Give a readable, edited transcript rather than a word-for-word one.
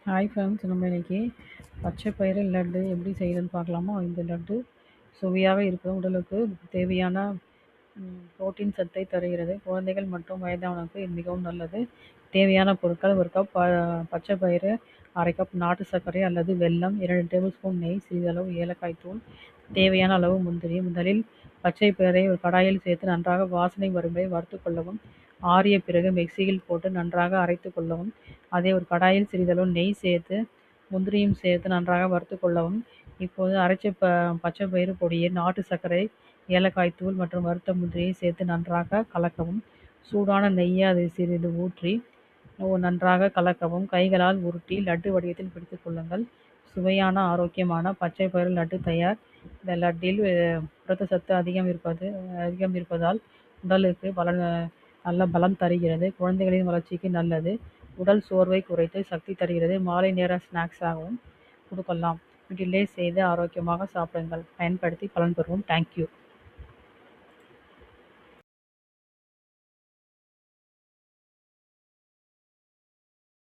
Hi friends, நம்ம இன்னைக்கு பச்சை பயிறு லட்டு எப்படி செய்யறதுன்னு பார்க்கலாமா? இந்த லட்டு சுவையாக இருக்கும், உடலுக்கு தேவையான புரோட்டீன் சத்தை தருகிறது. குழந்தைகள் மற்றும் வயதானவருக்கு இது மிகவும் நல்லது. தேவையான பொருட்கள்: ஒரு கப் பச்சை பயிறு, அரை கப் நாட்டு சர்க்கரை அல்லது வெல்லம், 2 டேபிள் ஸ்பூன் நெய், சிறிதளவு ஏலக்காய் தூள், தேவையான அளவு முந்திரி. முதலில் பச்சை பயிரை ஒரு கடாயில் சேர்த்து நன்றாக வாசனை வரும் வரை வறுத்து கொள்ளவும். ஆறிய பிறகு மிக்சியில் போட்டு நன்றாக அரைத்து கொள்ளவும். அதே ஒரு கடாயில் சிறிதளவு நெய் சேர்த்து முந்திரியும் சேர்த்து நன்றாக வறுத்து கொள்ளவும். இப்போது அரைச்ச பச்சை பயிறு பொடியை நாட்டு சர்க்கரை, ஏலக்காய் தூள் மற்றும் வறுத்த முந்திரியை சேர்த்து நன்றாக கலக்கவும். சூடான நெய்யை அதை சிறிது ஊற்றி நன்றாக கலக்கவும். கைகளால் உருட்டி லட்டு வடிவத்தில் பிடித்துக் கொள்ளுங்கள். சுவையான ஆரோக்கியமான பச்சை பயிறு லட்டு தயார். இந்த லட்டில் புரதச்சத்து அதிகம் இருப்பதால் உடலுக்கு நல்ல பலம் தருகிறது. குழந்தைகளின் வளர்ச்சிக்கு நல்லது. உடல் சோர்வை குறைத்து சக்தி தருகிறது. மாலை நேர ஸ்நாக்ஸாகவும் கொடுக்கலாம். வீட்டிலே செய்து ஆரோக்கியமாக சாப்பிடுங்கள். பயன்படுத்தி பலன் பெறுவோம். தேங்க்யூ.